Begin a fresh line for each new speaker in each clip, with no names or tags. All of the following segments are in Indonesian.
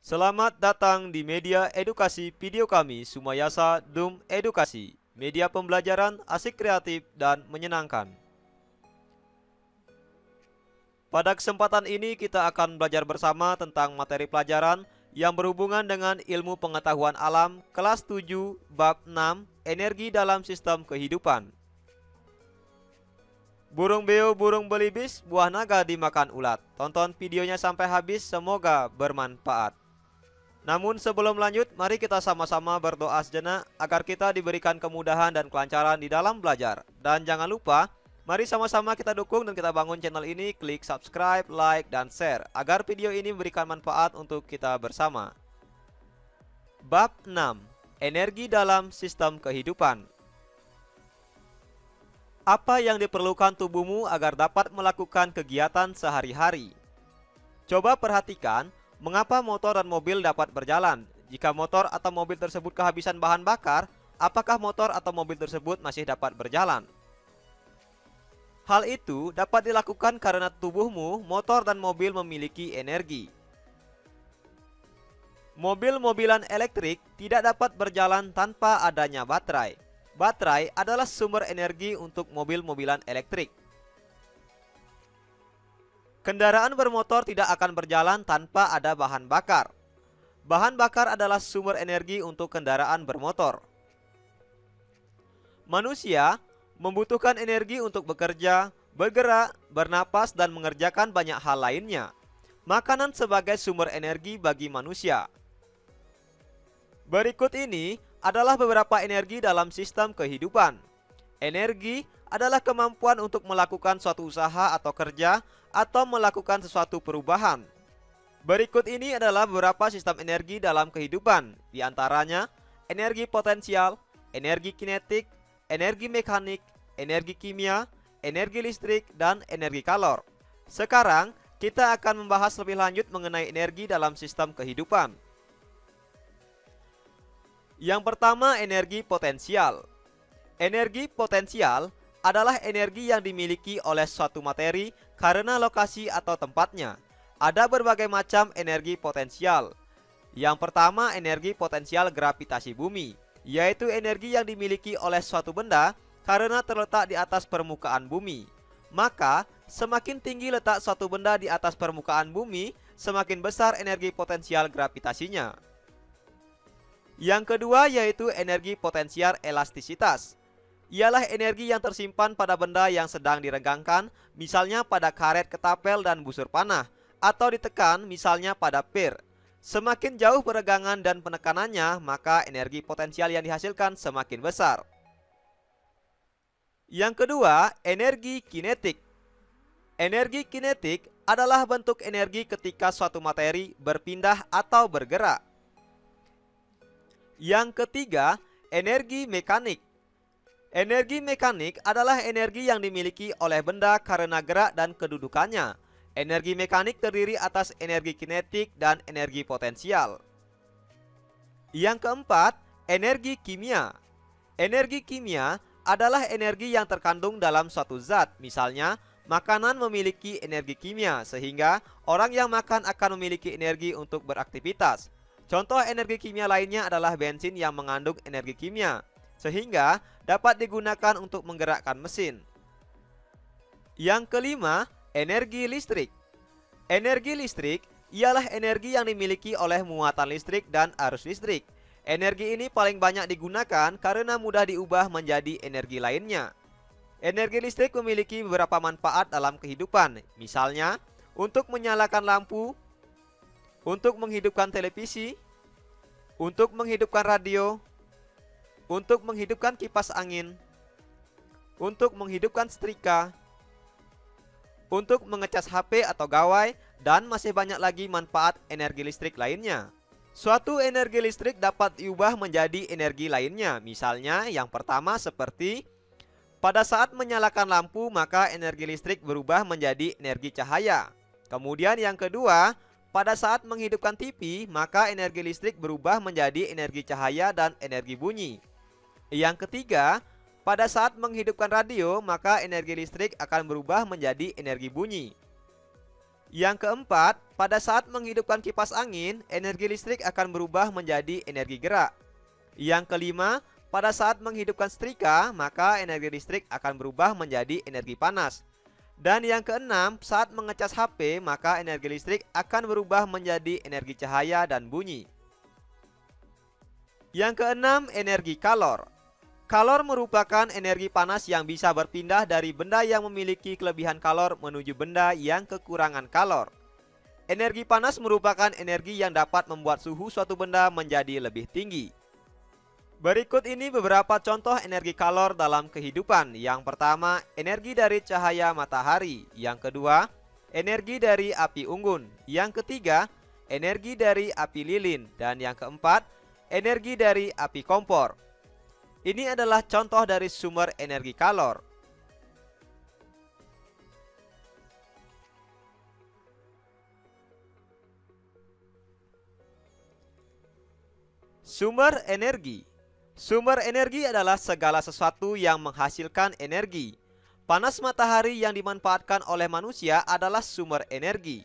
Selamat datang di media edukasi video kami, Sumayasa Dum Edukasi, media pembelajaran asik, kreatif, dan menyenangkan. Pada kesempatan ini kita akan belajar bersama tentang materi pelajaran yang berhubungan dengan ilmu pengetahuan alam kelas 7 bab 6 energi dalam sistem kehidupan. Burung beo, burung belibis, buah naga dimakan ulat. Tonton videonya sampai habis, semoga bermanfaat. Namun sebelum lanjut, mari kita sama-sama berdoa sejenak agar kita diberikan kemudahan dan kelancaran di dalam belajar. Dan jangan lupa, mari sama-sama kita dukung dan kita bangun channel ini, klik subscribe, like, dan share agar video ini memberikan manfaat untuk kita bersama. Bab 6. Energi dalam sistem kehidupan. Apa yang diperlukan tubuhmu agar dapat melakukan kegiatan sehari-hari? Coba perhatikan, mengapa motor dan mobil dapat berjalan? Jika motor atau mobil tersebut kehabisan bahan bakar, apakah motor atau mobil tersebut masih dapat berjalan? Hal itu dapat dilakukan karena tubuhmu, motor dan mobil memiliki energi. Mobil-mobilan elektrik tidak dapat berjalan tanpa adanya baterai. Baterai adalah sumber energi untuk mobil-mobilan elektrik. Kendaraan bermotor tidak akan berjalan tanpa ada bahan bakar. Bahan bakar adalah sumber energi untuk kendaraan bermotor. Manusia membutuhkan energi untuk bekerja, bergerak, bernapas, dan mengerjakan banyak hal lainnya. Makanan sebagai sumber energi bagi manusia. Berikut ini adalah beberapa energi dalam sistem kehidupan. Energi adalah kemampuan untuk melakukan suatu usaha atau kerja atau melakukan sesuatu perubahan. Berikut ini adalah beberapa sistem energi dalam kehidupan, di antaranya energi potensial, energi kinetik, energi mekanik, energi kimia, energi listrik, dan energi kalor. Sekarang, kita akan membahas lebih lanjut mengenai energi dalam sistem kehidupan. Yang pertama, energi potensial. Energi potensial adalah energi yang dimiliki oleh suatu materi karena lokasi atau tempatnya. Ada berbagai macam energi potensial. Yang pertama, energi potensial gravitasi bumi, yaitu energi yang dimiliki oleh suatu benda karena terletak di atas permukaan bumi. Maka, semakin tinggi letak suatu benda di atas permukaan bumi, semakin besar energi potensial gravitasinya. Yang kedua yaitu energi potensial elastisitas. Ialah energi yang tersimpan pada benda yang sedang diregangkan, misalnya pada karet ketapel dan busur panah, atau ditekan misalnya pada pir. Semakin jauh peregangan dan penekanannya, maka energi potensial yang dihasilkan semakin besar. Yang kedua, energi kinetik. Energi kinetik adalah bentuk energi ketika suatu materi berpindah atau bergerak. Yang ketiga, energi mekanik. Energi mekanik adalah energi yang dimiliki oleh benda karena gerak dan kedudukannya. Energi mekanik terdiri atas energi kinetik dan energi potensial. Yang keempat, energi kimia. Energi kimia adalah energi yang terkandung dalam suatu zat. Misalnya, makanan memiliki energi kimia sehingga orang yang makan akan memiliki energi untuk beraktivitas. Contoh energi kimia lainnya adalah bensin yang mengandung energi kimia, sehingga dapat digunakan untuk menggerakkan mesin. Yang kelima, energi listrik. Energi listrik ialah energi yang dimiliki oleh muatan listrik dan arus listrik. Energi ini paling banyak digunakan karena mudah diubah menjadi energi lainnya. Energi listrik memiliki beberapa manfaat dalam kehidupan, misalnya untuk menyalakan lampu, untuk menghidupkan televisi, untuk menghidupkan radio, untuk menghidupkan kipas angin, untuk menghidupkan setrika, untuk mengecas HP atau gawai, dan masih banyak lagi manfaat energi listrik lainnya. Suatu energi listrik dapat diubah menjadi energi lainnya. Misalnya yang pertama seperti pada saat menyalakan lampu, maka energi listrik berubah menjadi energi cahaya. Kemudian yang kedua, pada saat menghidupkan TV, maka energi listrik berubah menjadi energi cahaya dan energi bunyi. Yang ketiga, pada saat menghidupkan radio, maka energi listrik akan berubah menjadi energi bunyi. Yang keempat, pada saat menghidupkan kipas angin, energi listrik akan berubah menjadi energi gerak. Yang kelima, pada saat menghidupkan setrika, maka energi listrik akan berubah menjadi energi panas. Dan yang keenam, saat mengecas HP, maka energi listrik akan berubah menjadi energi cahaya dan bunyi. Yang keenam, energi kalor. Kalor merupakan energi panas yang bisa berpindah dari benda yang memiliki kelebihan kalor menuju benda yang kekurangan kalor. Energi panas merupakan energi yang dapat membuat suhu suatu benda menjadi lebih tinggi. Berikut ini beberapa contoh energi kalor dalam kehidupan. Yang pertama, energi dari cahaya matahari. Yang kedua, energi dari api unggun. Yang ketiga, energi dari api lilin. Dan yang keempat, energi dari api kompor. Ini adalah contoh dari sumber energi kalor. Sumber energi. Sumber energi adalah segala sesuatu yang menghasilkan energi. Panas matahari yang dimanfaatkan oleh manusia adalah sumber energi.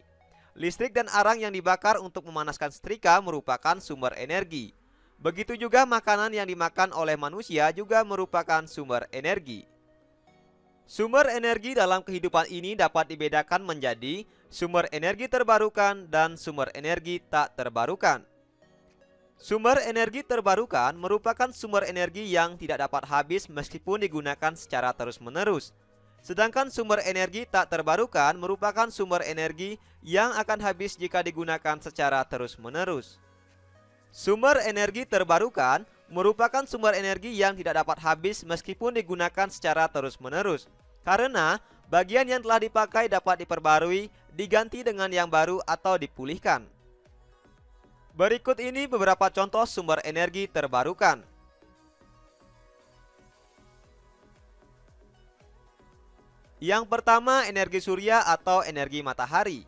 Listrik dan arang yang dibakar untuk memanaskan setrika merupakan sumber energi. Begitu juga makanan yang dimakan oleh manusia juga merupakan sumber energi. Sumber energi dalam kehidupan ini dapat dibedakan menjadi sumber energi terbarukan dan sumber energi tak terbarukan. Sumber energi terbarukan merupakan sumber energi yang tidak dapat habis meskipun digunakan secara terus-menerus. Sedangkan sumber energi tak terbarukan merupakan sumber energi yang akan habis jika digunakan secara terus-menerus. Sumber energi terbarukan merupakan sumber energi yang tidak dapat habis meskipun digunakan secara terus-menerus, karena bagian yang telah dipakai dapat diperbarui, diganti dengan yang baru atau dipulihkan. Berikut ini beberapa contoh sumber energi terbarukan. Yang pertama, energi surya atau energi matahari.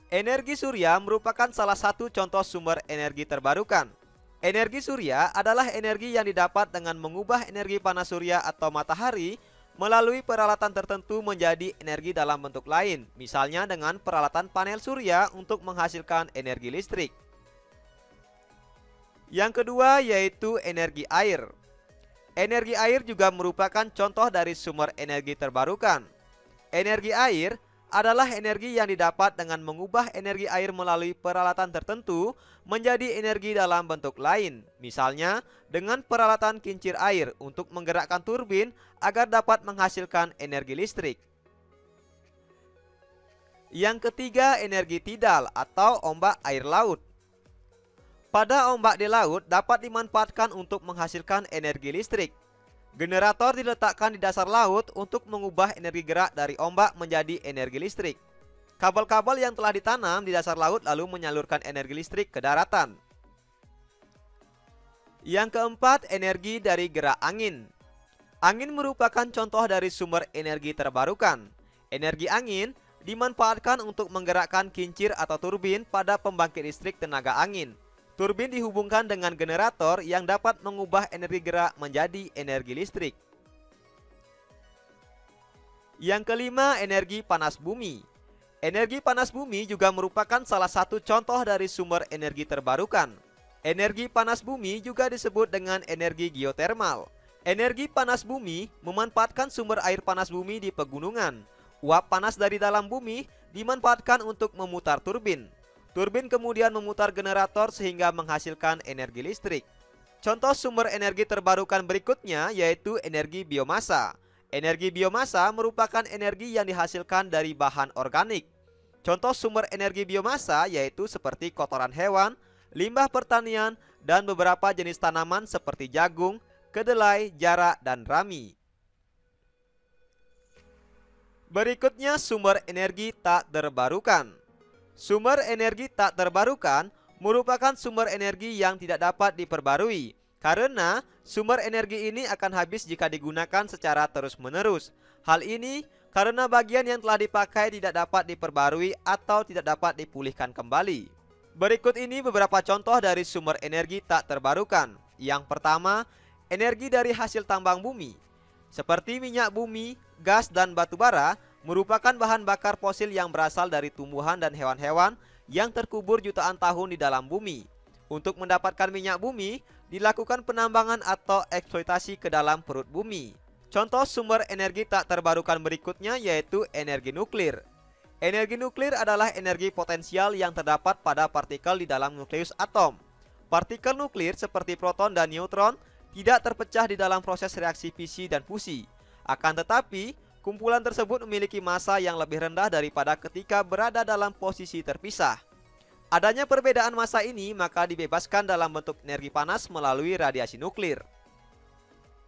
Energi surya merupakan salah satu contoh sumber energi terbarukan. Energi surya adalah energi yang didapat dengan mengubah energi panas surya atau matahari melalui peralatan tertentu menjadi energi dalam bentuk lain, misalnya dengan peralatan panel surya untuk menghasilkan energi listrik. Yang kedua yaitu energi air. Energi air juga merupakan contoh dari sumber energi terbarukan. Energi air adalah energi yang didapat dengan mengubah energi air melalui peralatan tertentu menjadi energi dalam bentuk lain, misalnya dengan peralatan kincir air untuk menggerakkan turbin agar dapat menghasilkan energi listrik. Yang ketiga, energi tidal atau ombak air laut. Pada ombak di laut dapat dimanfaatkan untuk menghasilkan energi listrik. Generator diletakkan di dasar laut untuk mengubah energi gerak dari ombak menjadi energi listrik. Kabel-kabel yang telah ditanam di dasar laut lalu menyalurkan energi listrik ke daratan. Yang keempat, energi dari gerak angin. Angin merupakan contoh dari sumber energi terbarukan. Energi angin dimanfaatkan untuk menggerakkan kincir atau turbin pada pembangkit listrik tenaga angin. Turbin dihubungkan dengan generator yang dapat mengubah energi gerak menjadi energi listrik. Yang kelima, energi panas bumi. Energi panas bumi juga merupakan salah satu contoh dari sumber energi terbarukan. Energi panas bumi juga disebut dengan energi geotermal. Energi panas bumi memanfaatkan sumber air panas bumi di pegunungan. Uap panas dari dalam bumi dimanfaatkan untuk memutar turbin. Turbin kemudian memutar generator sehingga menghasilkan energi listrik. Contoh sumber energi terbarukan berikutnya yaitu energi biomasa. Energi biomasa merupakan energi yang dihasilkan dari bahan organik. Contoh sumber energi biomasa yaitu seperti kotoran hewan, limbah pertanian, dan beberapa jenis tanaman seperti jagung, kedelai, jarak, dan rami. Berikutnya sumber energi tak terbarukan. Sumber energi tak terbarukan merupakan sumber energi yang tidak dapat diperbarui, karena sumber energi ini akan habis jika digunakan secara terus-menerus. Hal ini karena bagian yang telah dipakai tidak dapat diperbarui atau tidak dapat dipulihkan kembali. Berikut ini beberapa contoh dari sumber energi tak terbarukan. Yang pertama, energi dari hasil tambang bumi. Seperti minyak bumi, gas, dan batu bara merupakan bahan bakar fosil yang berasal dari tumbuhan dan hewan-hewan yang terkubur jutaan tahun di dalam bumi. Untuk mendapatkan minyak bumi, dilakukan penambangan atau eksploitasi ke dalam perut bumi. Contoh sumber energi tak terbarukan berikutnya yaitu energi nuklir. Energi nuklir adalah energi potensial yang terdapat pada partikel di dalam nukleus atom. Partikel nuklir seperti proton dan neutron tidak terpecah di dalam proses reaksi fisi dan fusi. Akan tetapi, kumpulan tersebut memiliki massa yang lebih rendah daripada ketika berada dalam posisi terpisah. Adanya perbedaan massa ini maka dibebaskan dalam bentuk energi panas melalui radiasi nuklir.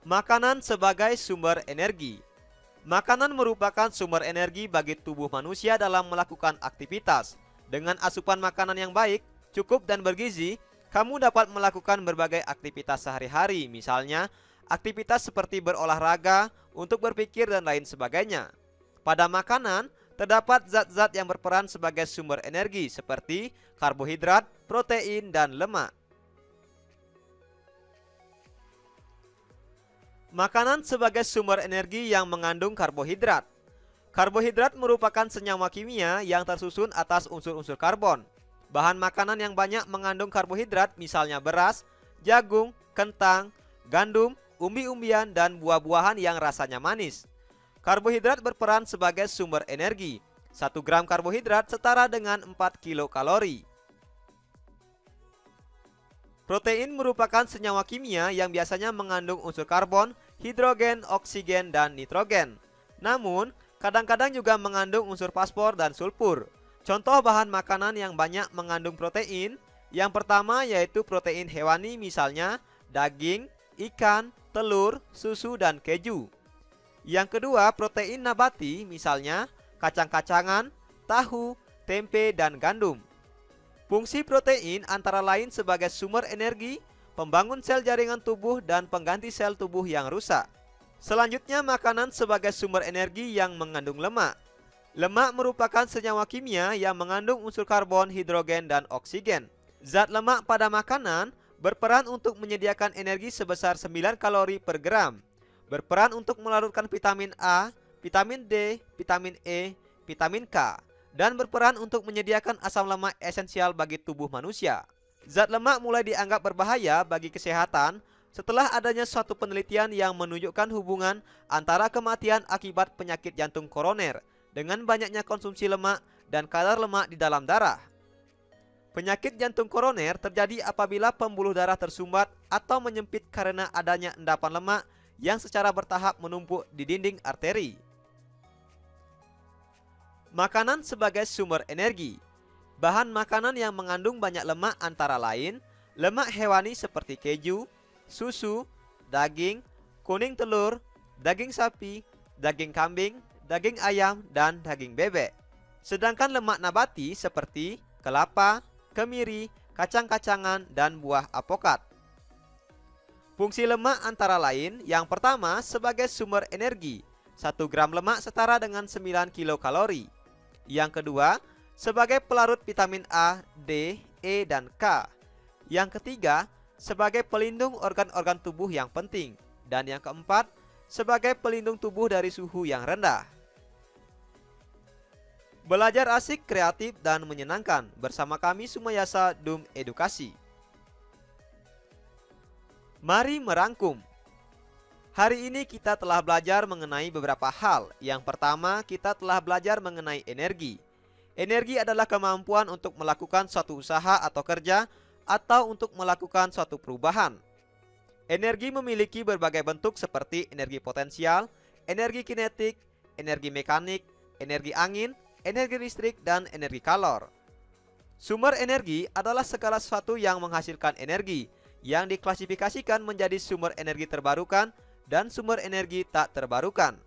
Makanan sebagai sumber energi. Makanan merupakan sumber energi bagi tubuh manusia dalam melakukan aktivitas. Dengan asupan makanan yang baik, cukup dan bergizi, kamu dapat melakukan berbagai aktivitas sehari-hari, misalnya aktivitas seperti berolahraga, untuk berpikir dan lain sebagainya. Pada makanan, terdapat zat-zat yang berperan sebagai sumber energi seperti karbohidrat, protein, dan lemak. Makanan sebagai sumber energi yang mengandung karbohidrat. Karbohidrat merupakan senyawa kimia yang tersusun atas unsur-unsur karbon. Bahan makanan yang banyak mengandung karbohidrat misalnya beras, jagung, kentang, gandum, umbi-umbian, dan buah-buahan yang rasanya manis. Karbohidrat berperan sebagai sumber energi. 1 gram karbohidrat setara dengan 4 kilokalori. Protein merupakan senyawa kimia yang biasanya mengandung unsur karbon, hidrogen, oksigen, dan nitrogen. Namun, kadang-kadang juga mengandung unsur fosfor dan sulfur. Contoh bahan makanan yang banyak mengandung protein, yang pertama yaitu protein hewani misalnya daging, ikan, telur, susu, dan keju. Yang kedua, protein nabati misalnya kacang-kacangan, tahu, tempe, dan gandum. Fungsi protein antara lain sebagai sumber energi, pembangun sel jaringan tubuh, dan pengganti sel tubuh yang rusak. Selanjutnya, makanan sebagai sumber energi yang mengandung lemak. Lemak merupakan senyawa kimia yang mengandung unsur karbon, hidrogen, dan oksigen. Zat lemak pada makanan berperan untuk menyediakan energi sebesar 9 kalori per gram, berperan untuk melarutkan vitamin A, vitamin D, vitamin E, vitamin K, dan berperan untuk menyediakan asam lemak esensial bagi tubuh manusia. Zat lemak mulai dianggap berbahaya bagi kesehatan setelah adanya suatu penelitian yang menunjukkan hubungan antara kematian akibat penyakit jantung koroner dengan banyaknya konsumsi lemak dan kadar lemak di dalam darah. Penyakit jantung koroner terjadi apabila pembuluh darah tersumbat atau menyempit karena adanya endapan lemak yang secara bertahap menumpuk di dinding arteri. Makanan sebagai sumber energi. Bahan makanan yang mengandung banyak lemak antara lain lemak hewani seperti keju, susu, daging, kuning telur, daging sapi, daging kambing, daging ayam, dan daging bebek. Sedangkan lemak nabati seperti kelapa, kemiri, kacang-kacangan, dan buah apokat. Fungsi lemak antara lain yang pertama sebagai sumber energi. 1 gram lemak setara dengan 9 kilokalori. Yang kedua, sebagai pelarut vitamin A, D, E, dan K. Yang ketiga, sebagai pelindung organ-organ tubuh yang penting. Dan yang keempat, sebagai pelindung tubuh dari suhu yang rendah. Belajar asik, kreatif, dan menyenangkan bersama kami Sumayasa Dum Edukasi. Mari merangkum. Hari ini kita telah belajar mengenai beberapa hal. Yang pertama, kita telah belajar mengenai energi. Energi adalah kemampuan untuk melakukan suatu usaha atau kerja atau untuk melakukan suatu perubahan. Energi memiliki berbagai bentuk seperti energi potensial, energi kinetik, energi mekanik, energi angin, energi listrik, dan energi kalor. Sumber energi adalah segala sesuatu yang menghasilkan energi yang diklasifikasikan menjadi sumber energi terbarukan dan sumber energi tak terbarukan.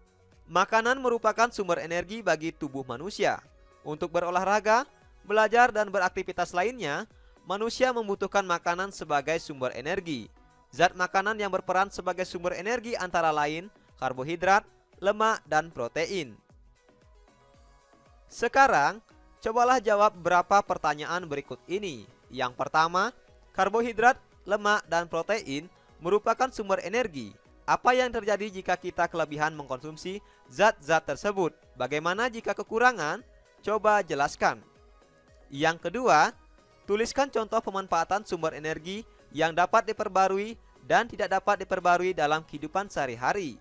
Makanan merupakan sumber energi bagi tubuh manusia. Untuk berolahraga, belajar, dan beraktivitas lainnya, manusia membutuhkan makanan sebagai sumber energi. Zat makanan yang berperan sebagai sumber energi antara lain karbohidrat, lemak, dan protein. Sekarang, cobalah jawab beberapa pertanyaan berikut ini. Yang pertama, karbohidrat, lemak, dan protein merupakan sumber energi. Apa yang terjadi jika kita kelebihan mengkonsumsi zat-zat tersebut? Bagaimana jika kekurangan? Coba jelaskan. Yang kedua, tuliskan contoh pemanfaatan sumber energi yang dapat diperbarui dan tidak dapat diperbarui dalam kehidupan sehari-hari.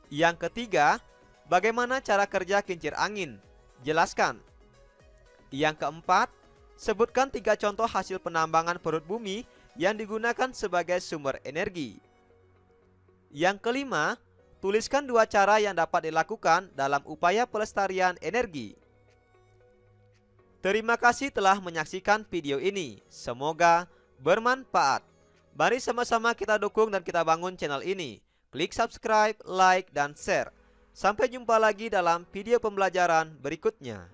Yang ketiga, bagaimana cara kerja kincir angin? Jelaskan. Yang keempat, sebutkan 3 contoh hasil penambangan perut bumi yang digunakan sebagai sumber energi. Yang kelima, tuliskan 2 cara yang dapat dilakukan dalam upaya pelestarian energi. Terima kasih telah menyaksikan video ini. Semoga bermanfaat. Mari sama-sama kita dukung dan kita bangun channel ini. Klik subscribe, like, dan share. Sampai jumpa lagi dalam video pembelajaran berikutnya.